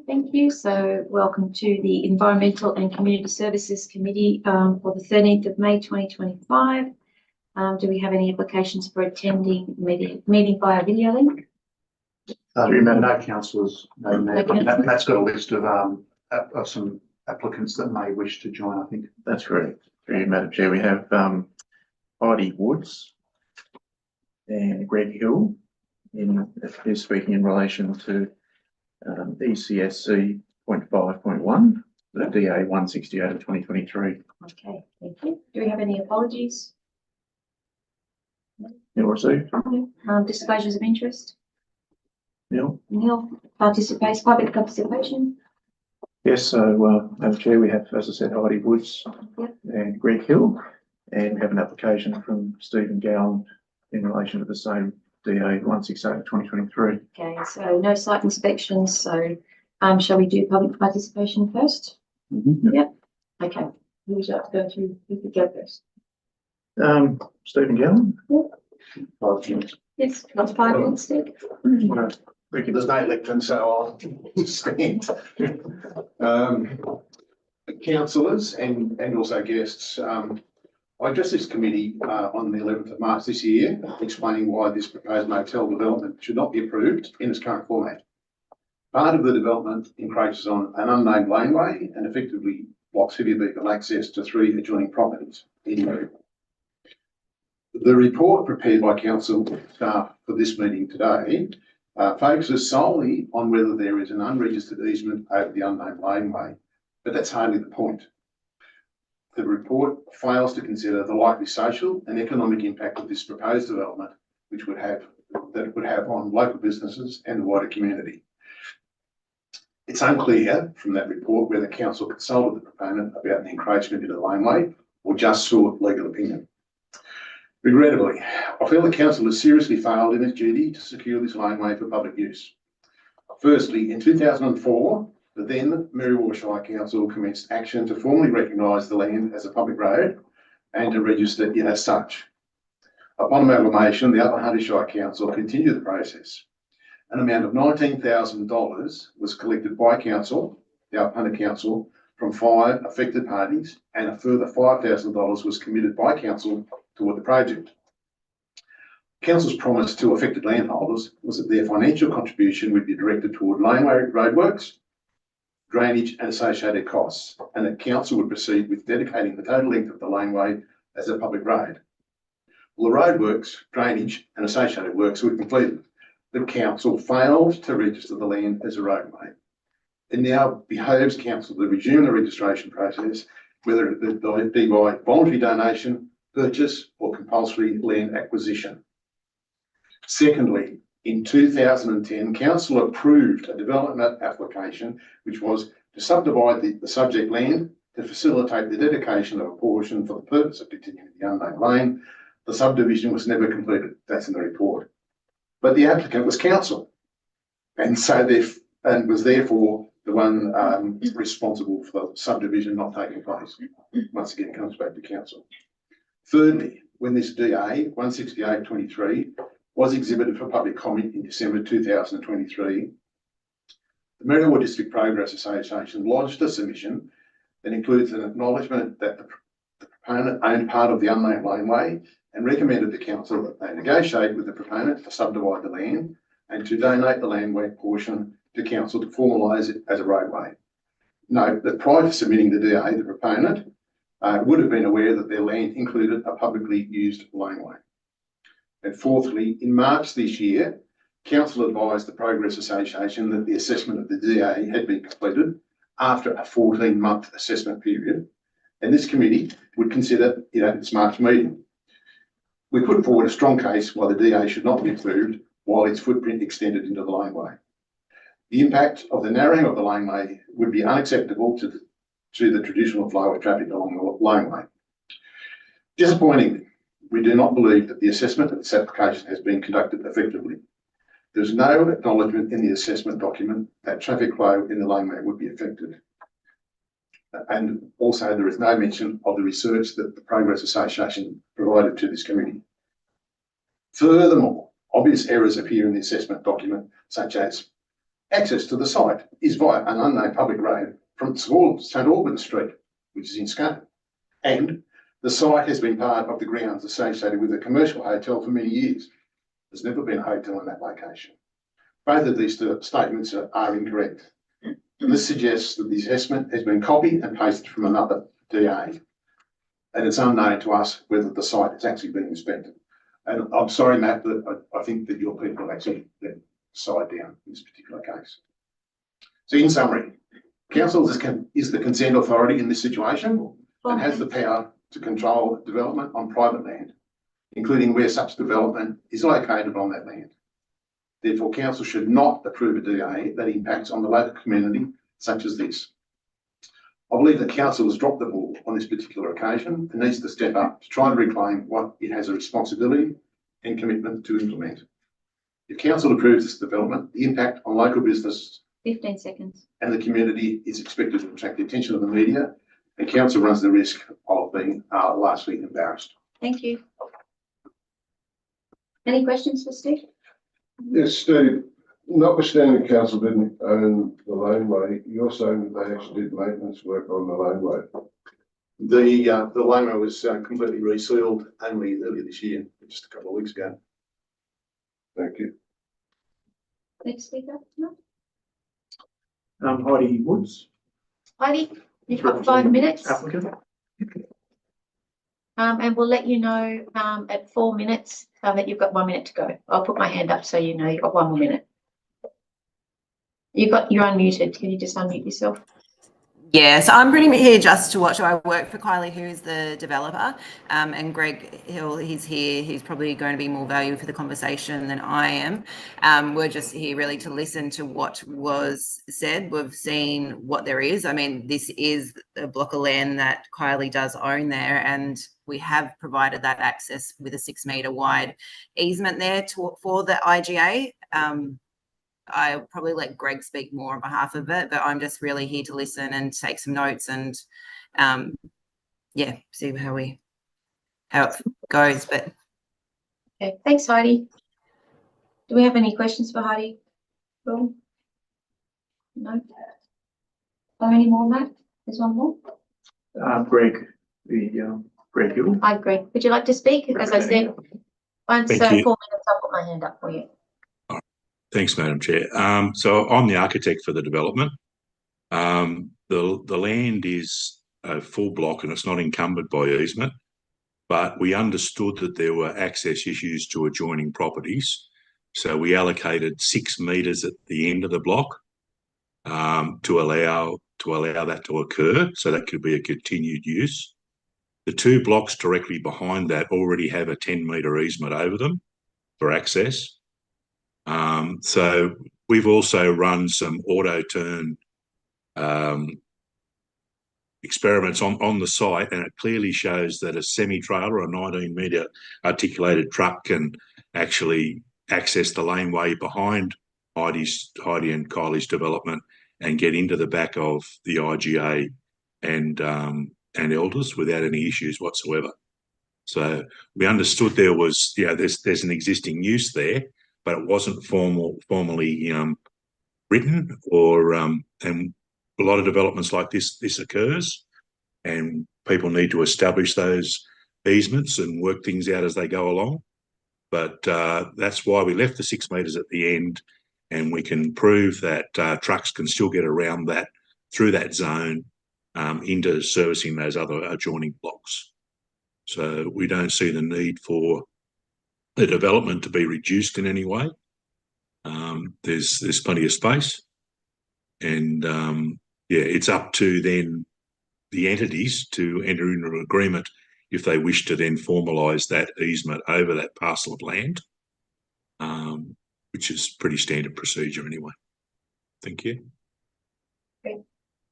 Thank you. So welcome to the Environmental and Community Services Committee for the 13th of May 2025. Do we have any applications for attending meeting via video link? No councillors. No, councillors. Matt's got a list of some applicants that may wish to join, I think. That's correct. Through you, Madam Chair, we have Heidi Woods and Greg Hill who's speaking in relation to ECSC 0.5.1, the DA 168 of 2023. Okay, thank you. Do we have any apologies? Neil received. Disclosures of interest? Neil? Neil participates, public participation? Yes, so Madam Chair, we have, as I said, Heidi Woods and Greg Hill, and we have an application from Stephen Gowan in relation to the same DA 168 of 2023. Okay, so no site inspections. So shall we do public participation first? Yep. Okay. Who would you like to go through? Who could go first? Stephen Gowan? Yep. 5 minutes. Yes, got 5 minutes, Steve. There's no lectern, so I'll stand. Councillors and also guests, I addressed this committee on the 11th of March this year, explaining why this proposed motel development should not be approved in its current format. Part of the development encroaches on an unnamed laneway and effectively blocks heavy vehicle access to 3 adjoining properties in Murray. The report prepared by council staff for this meeting today focuses solely on whether there is an unregistered easement over the unnamed laneway, but that's hardly the point. The report fails to consider the likely social and economic impact of this proposed development, which it would have on local businesses and the wider community. It's unclear from that report whether council consulted the proponent about the encroachment into the laneway or just sought legal opinion. Regrettably, I feel the council has seriously failed in its duty to secure this laneway for public use. Firstly, in 2004, the then Merriwa Shire Council commenced action to formally recognise the land as a public road and to register it as such. Upon amalgamation, the Upper Hunter Shire Council continued the process. An amount of $19,000 was collected by council, the Upper Hunter Council, from 5 affected parties, and a further $5,000 was committed by council toward the project. Council's promise to affected landholders was that their financial contribution would be directed toward laneway roadworks, drainage and associated costs, and that council would proceed with dedicating the total length of the laneway as a public road. Well, the roadworks, drainage and associated works were completed. The council failed to register the land as a roadway. It now behoves council to resume the registration process, whether it be by voluntary donation, purchase or compulsory land acquisition. Secondly, in 2010, council approved a development application which was to subdivide the subject land to facilitate the dedication of a portion for the purpose of continuing the unnamed lane. The subdivision was never completed. That's in the report. But the applicant was council, and so was therefore the one responsible for the subdivision not taking place. Once again, it comes back to council. Thirdly, when this DA 168/23 was exhibited for public comment in December 2023, the Merriwa District Progress Association lodged a submission that includes an acknowledgement that the proponent owned part of the unnamed laneway and recommended to council that they negotiate with the proponent to subdivide the land and to donate the landway portion to council to formalise it as a roadway. Note that prior to submitting the DA, the proponent would have been aware that their land included a publicly used laneway. And fourthly, in March this year, council advised the Progress Association that the assessment of the DA had been completed after a 14-month assessment period, and this committee would consider it at its March meeting. We put forward a strong case why the DA should not be approved while its footprint extended into the laneway. The impact of the narrowing of the laneway would be unacceptable to the traditional flow of traffic along the laneway. Disappointingly, we do not believe that the assessment of this application has been conducted effectively. There's no acknowledgement in the assessment document that traffic flow in the laneway would be affected. And also there is no mention of the research that the Progress Association provided to this committee. Furthermore, obvious errors appear in the assessment document, such as Access to the site is via an unnamed public road from St Albans Street, which is in Scone. And the site has been part of the grounds associated with a commercial hotel for many years. There's never been a hotel in that location. Both of these statements are incorrect. This suggests that the assessment has been copied and pasted from another DA. And it's unknown to us whether the site has actually been inspected. And I'm sorry, Matt, but I think that your people have actually let the site down in this particular case. So in summary, council is the consent authority in this situation and has the power to control development on private land, including where such development is located on that land. Therefore, council should not approve a DA that impacts on the local community such as this. I believe that council has dropped the ball on this particular occasion and needs to step up to try and reclaim what it has a responsibility and commitment to implement. If council approves this development, the impact on local business 15 seconds. and the community is expected to attract the attention of the media, and council runs the risk of being largely embarrassed. Thank you. Any questions for Steve? Yes, Steve, notwithstanding the council didn't own the laneway, you're saying that they actually did maintenance work on the laneway. The laneway was completely resealed only earlier this year, just a couple of weeks ago. Thank you. Next speaker. No? Heidi Woods. Heidi, you've got 5 minutes. Applicant. And we'll let you know at 4 minutes that you've got 1 minute to go. I'll put my hand up so you know you've got 1 more minute. You're unmuted. Can you just unmute yourself? Yeah, so I'm pretty here just to watch. I work for Kylie, who's the developer, and Greg Hill, he's here. He's probably going to be more valuable for the conversation than I am. We're just here really to listen to what was said. We've seen what there is. I mean, this is a block of land that Kylie does own there, and we have provided that access with a 6 metre wide easement there for the IGA. I'll probably let Greg speak more on behalf of it, but I'm just really here to listen and take some notes and, see how it goes. But Okay, thanks, Heidi. Do we have any questions for Heidi? No. Or any more, Matt? There's one more. Greg Hill. Hi, Greg. Would you like to speak? As I said, once 4 minutes, I'll put my hand up for you. Thanks, Madam Chair. So I'm the architect for the development. The land is a full block and it's not encumbered by easement, but we understood that there were access issues to adjoining properties. So we allocated 6 metres at the end of the block to allow that to occur. So that could be a continued use. The 2 blocks directly behind that already have a 10-metre easement over them for access. So we've also run some auto turn experiments on the site, and it clearly shows that a semi-trailer or a 19-metre articulated truck can actually access the laneway behind Heidi and Kylie's development and get into the back of the IGA and Elders without any issues whatsoever. So we understood there was, there's an existing use there, but it wasn't formally written, or and a lot of developments like this occurs, and people need to establish those easements and work things out as they go along. But that's why we left the 6 metres at the end, and we can prove that trucks can still get around that through that zone into servicing those other adjoining blocks. So we don't see the need for the development to be reduced in any way. There's plenty of space, and it's up to then the entities to enter into an agreement if they wish to then formalise that easement over that parcel of land, which is pretty standard procedure anyway. Thank you. Okay.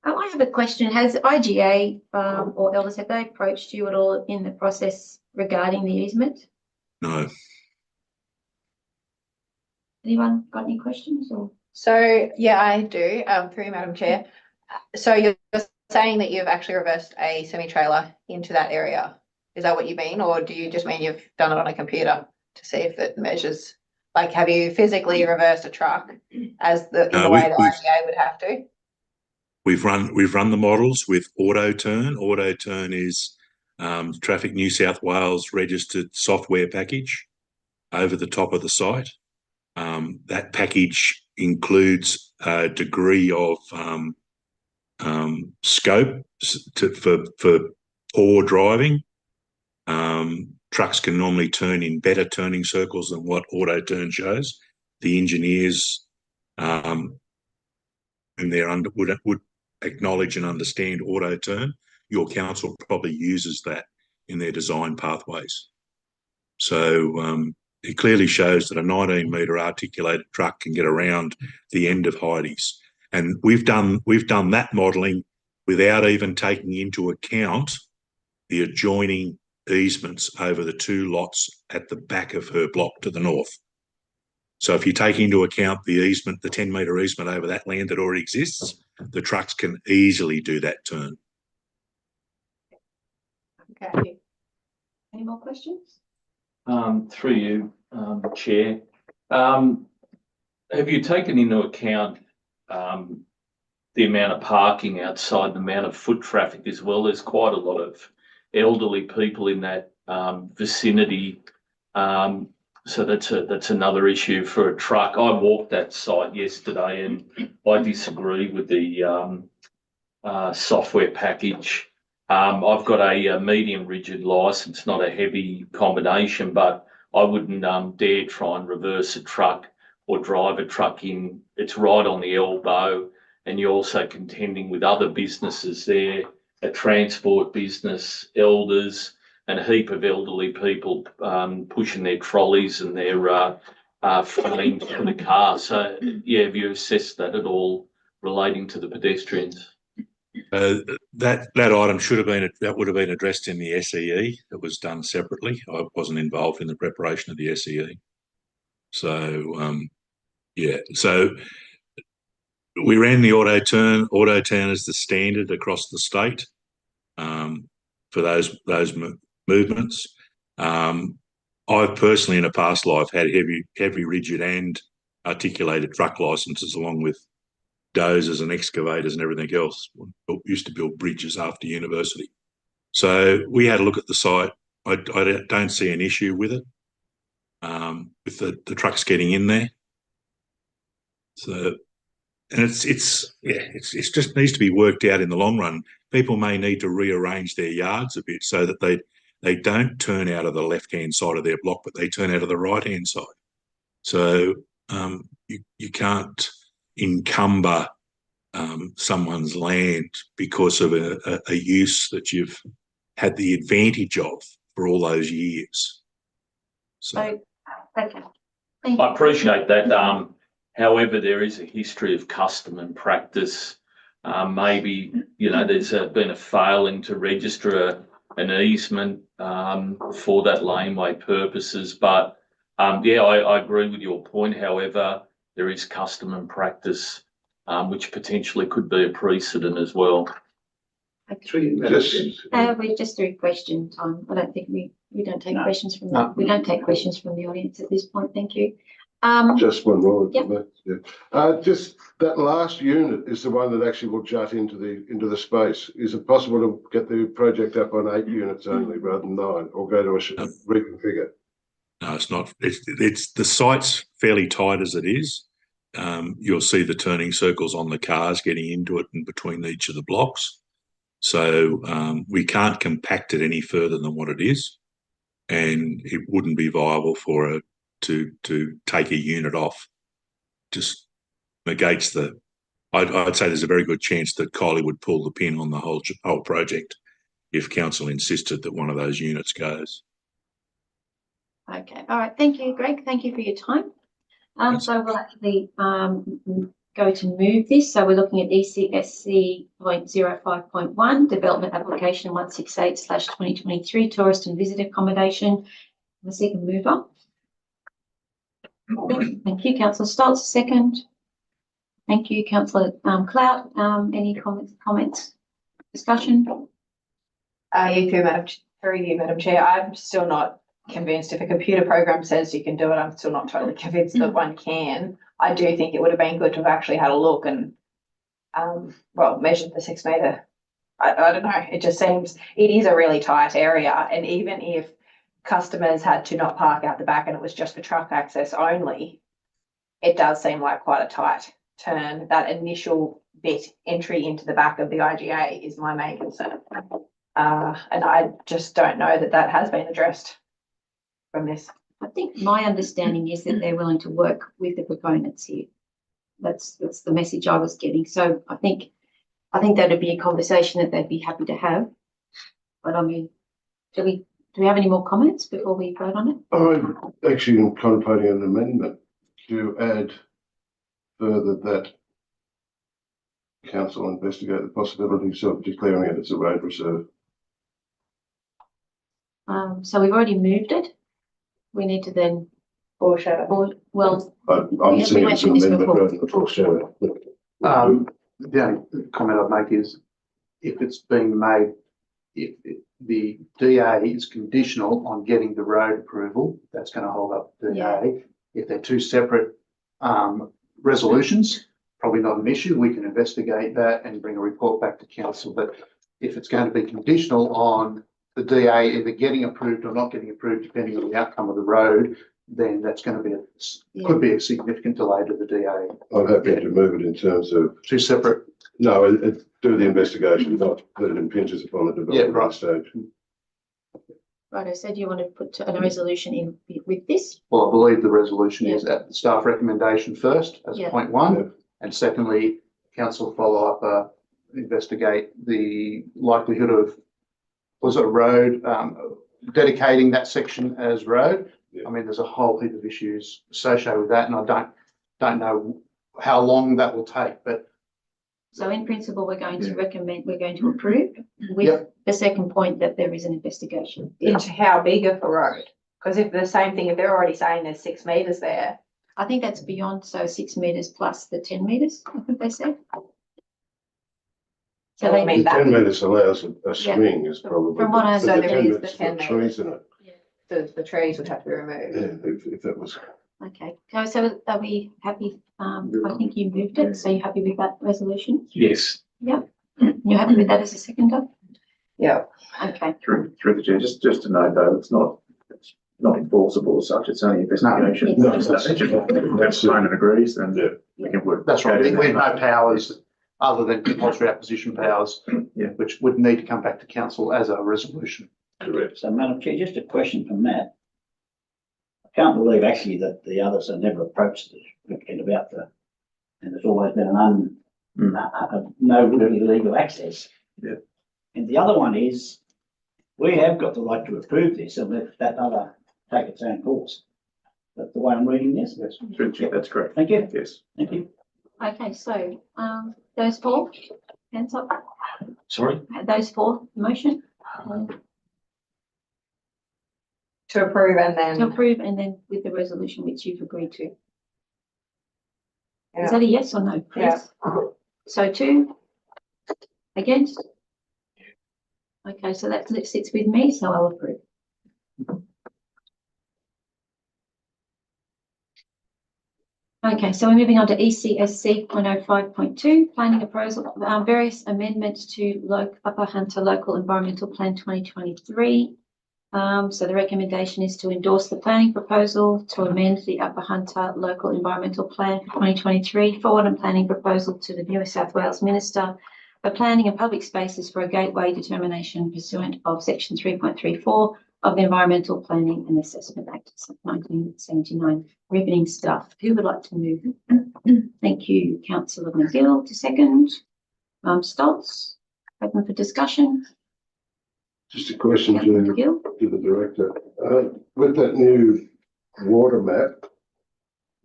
I have a question. Has IGA or Elders, have they approached you at all in the process regarding the easement? No. Anyone got any questions? Or So, yeah, I do, through you, Madam Chair. So you're saying that you've actually reversed a semi-trailer into that area. Is that what you mean? Or do you just mean you've done it on a computer to see if it measures Like, have you physically reversed a truck as in No, the way the IDA would have to? We've run the models with AutoTurn. AutoTurn is Traffic New South Wales registered software package over the top of the site. That package includes a degree of scope for poor driving. Trucks can normally turn in better turning circles than what AutoTurn shows. The engineers and would acknowledge and understand AutoTurn. Your council probably uses that in their design pathways. So it clearly shows that a 19-metre articulated truck can get around the end of Heidi's. And we've done that modelling without even taking into account the adjoining easements over the 2 lots at the back of her block to the north. So if you take into account the easement, the 10-metre easement over that land that already exists, the trucks can easily do that turn. Okay. Any more questions? Through you, Chair. Have you taken into account the amount of parking outside, the amount of foot traffic as well? There's quite a lot of elderly people in that vicinity. So that's another issue for a truck. I walked that site yesterday and I disagree with the software package. I've got a medium rigid license, not a heavy combination, but I wouldn't dare try and reverse a truck or drive a truck in. It's right on the elbow, and you're also contending with other businesses there, a transport business, elders, and a heap of elderly people pushing their trolleys and their frames for the car. So, yeah, have you assessed that at all relating to the pedestrians? That item would have been addressed in the SEE. It was done separately. I wasn't involved in the preparation of the SEE. So, yeah. So we ran the AutoTurn. AutoTurn is the standard across the state for those movements. I've personally, in a past life, had heavy rigid and articulated truck licenses, along with dozers and excavators and everything else. Used to build bridges after university. So we had a look at the site. I don't see an issue with it, with the trucks getting in there. So, and it's just needs to be worked out in the long run. People may need to rearrange their yards a bit so that they don't turn out of the left-hand side of their block, but they turn out of the right-hand side. So you can't encumber someone's land because of a use that you've had the advantage of for all those years. So, Okay. Thank you. I appreciate that. However, there is a history of custom and practice. Maybe, there's been a failing to register an easement for that laneway purposes. But, yeah, I agree with your point. However, there is custom and practice, which potentially could be a precedent as well. We're just through question time. I don't think we don't take questions from we don't take questions from the audience at this point. Thank you. Just one more. Yep. Yeah. Just that last unit is the one that actually will jut into the space. Is it possible to get the project up on 8 units only rather than 9, or go to a reconfigure? No, it's not. It's the site's fairly tight as it is. You'll see the turning circles on the cars getting into it and between each of the blocks. So we can't compact it any further than what it is, and it wouldn't be viable for it to take a unit off. Just negates the. I'd say there's a very good chance that Kylie would pull the pin on the whole project if council insisted that one of those units goes. Okay. All right. Thank you, Greg. Thank you for your time. So we'll actually go to move this. So we're looking at ECSC 0.05.1, Development Application 168/2023, Tourist and Visitor Accommodation. The second mover. Thank you, Councillor Stoltz. Second. Thank you, Councillor Clout. Any comments? Discussion? Through you, Madam Chair. I'm still not convinced if a computer program says you can do it, I'm still not totally convinced that one can. I do think it would have been good to have actually had a look and, well, measured the 6 metre. I don't know, it just seems, it is a really tight area, and even if customers had to not park out the back and it was just for truck access only, it does seem like quite a tight turn. That initial bit entry into the back of the IGA is my main concern. And I just don't know that that has been addressed from this. I think my understanding is that they're willing to work with the proponents here. That's the message I was getting. So I think that'd be a conversation that they'd be happy to have. But I mean, do we have any more comments before we vote on it? I'm actually contemplating an amendment to add further that council investigate the possibilities of declaring it as a road reserve. So we've already moved it. We need to then, Foreshadow. well, I'm we seeing it went as through an this amendment before. rather than a foreshadow. The only comment I'd make is if it's being made, if the DA is conditional on getting the road approval, that's going to hold up the DA. If they're two separate resolutions, probably not an issue. We can investigate that and bring a report back to council. But if it's going to be conditional on the DA either getting approved or not getting approved, depending on the outcome of the road, then that's going to be could be a significant delay to the DA. I'm happy to move it in terms of Two separate. no, do the investigation, not that it impinges upon the development stage. Right, I said you want to put a resolution in with this. Well, I believe the resolution is at the staff recommendation first as Yeah. point one, Yeah. and secondly, council follow up, investigate the likelihood of was it a road, dedicating that section as road. Yeah. I mean, there's a whole heap of issues associated with that, and I don't know how long that will take, but So in principle, we're going to recommend, we're going to approve with the second point that there is an investigation. Into how big of a road? Because if the same thing, if they're already saying there's 6 metres there, I think that's beyond, so 6 metres plus the 10 metres, I think they said. So I they mean, The that- 10 metres allows a swing is probably. From what I but the understand, 10 there is the metres 10 got trees in it. the trees would have to be removed. Yeah, if that was. Okay, so are we happy? I think you moved it, so you're happy with that resolution? Yes. You're happy with that as a seconder? Yeah. Okay, through the chair, just to note though, it's not enforceable as such, it's only investigation. No, If the opponent agrees, then we can work. That's right, we have no powers other than compulsory acquisition powers, which would need to come back to council as a resolution. Correct. So, Madam Chair, just a question from Matt. I can't believe actually that the others have never approached the applicant about and there's always been no really legal access. Yeah. And the other one is, we have got the right to approve this and let that other take its own course. That's the way I'm reading this? Yes, through the chair, that's correct. Thank you. Yes. Thank you. okay, so, those four, hands up, Sorry? those four, motion To approve and to then, approve and then with the resolution which you've agreed to. Is yeah, that a yes or no? Yeah. So 2 against? Okay, so that sits with me, so I'll approve. Okay, so we're moving on to ECSC 0.05.2, planning appraisal, various amendments to Upper Hunter Local Environmental Plan 2023. So the recommendation is to endorse the planning proposal to amend the Upper Hunter Local Environmental Plan for 2023, forward and planning proposal to the New South Wales Minister for Planning and Public Spaces for a gateway determination pursuant of Section 3.34 of the Environmental Planning and Assessment Act of 1979. Riveting stuff. Who would like to move? Thank you, Councillor McGill, to second. Stoltz, open for discussion. Just a question Councillor to McGill. the director. With that new water map,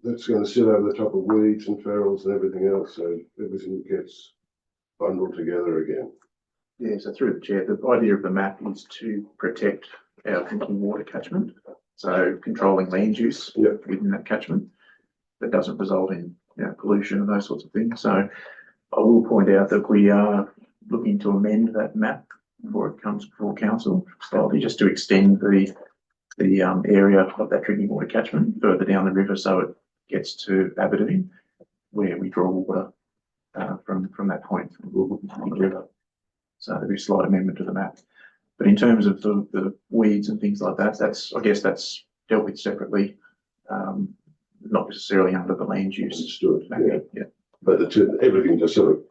that's going to sit over the top of weeds and ferals and everything else, so everything gets bundled together again. Yeah, so through the chair, the idea of the map is to protect our drinking water catchment. So controlling land use within that catchment that doesn't result in pollution and those sorts of things. So I will point out that we are looking to amend that map before it comes before council, slightly just to extend the the area of that drinking water catchment further down the river, so it gets to Aberdeen, where we draw water from that point on the river. So there'll be a slight amendment to the map. But in terms of the weeds and things like that, I guess that's dealt with separately, not necessarily under the land use. Understood, yeah. mapping. Yeah. But the two, everything just sort of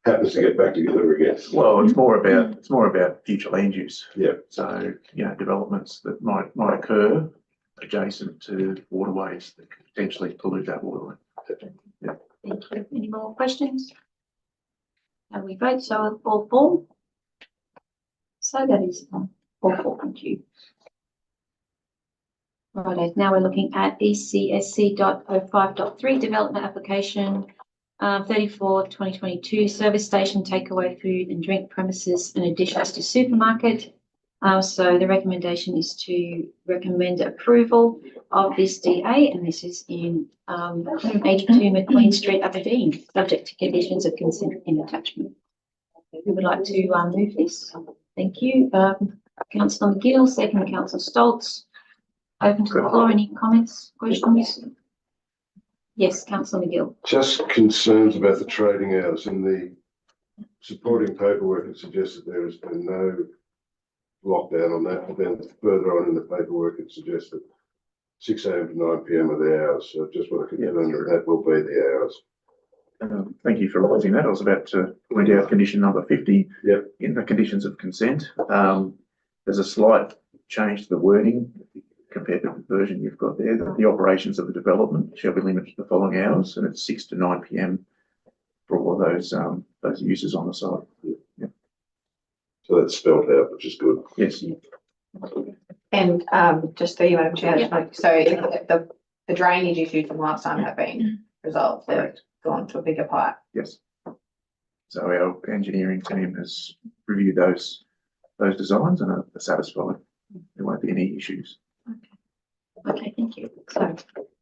happens to get back together again. Well, it's more about future land use. Yeah. So, developments that might occur adjacent to waterways that could potentially pollute that waterway. Thank you. Any more questions? And we vote, so all four. So that is all four, thank you. Right, now we're looking at ECSC.05.3 development application 34/2022 service station takeaway food and drink premises in additions to supermarket. So the recommendation is to recommend approval of this DA, and this is in 182 McQueen Street, Aberdeen, subject to conditions of consent in attachment. Who would like to move this? Thank you. Councillor McGill, second Councillor Stoltz. Open to the floor. Any comments, questions? Yes, Councillor McGill. Just concerns about the trading hours. In the supporting paperwork, it suggests that there has been no lockdown on that, but then further on in the paperwork, it suggests that 6 AM to 9 PM are the hours. So I just want to confirm that that will be the hours. Thank you for raising that. I was about to point out condition number 50. Yep. In the conditions of consent. There's a slight change to the wording compared to the version you've got there. The operations of the development shall be limited to the following hours, and it's 6 to 9 PM for all of those users on the site. Yeah. So that's spelled out, which is good. Yes. And just through you, Madam Chair, Yeah. so if the drainage issues from last time have been resolved, they've Correct. gone to a bigger pipe. Yes. So our engineering team has reviewed those designs and are satisfied. There won't be any issues. Okay, thank you. So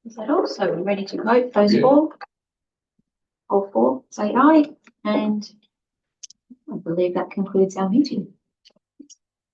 is that all? So we're ready to vote. Those Yeah. four? All four, say aye. And I believe that concludes our meeting.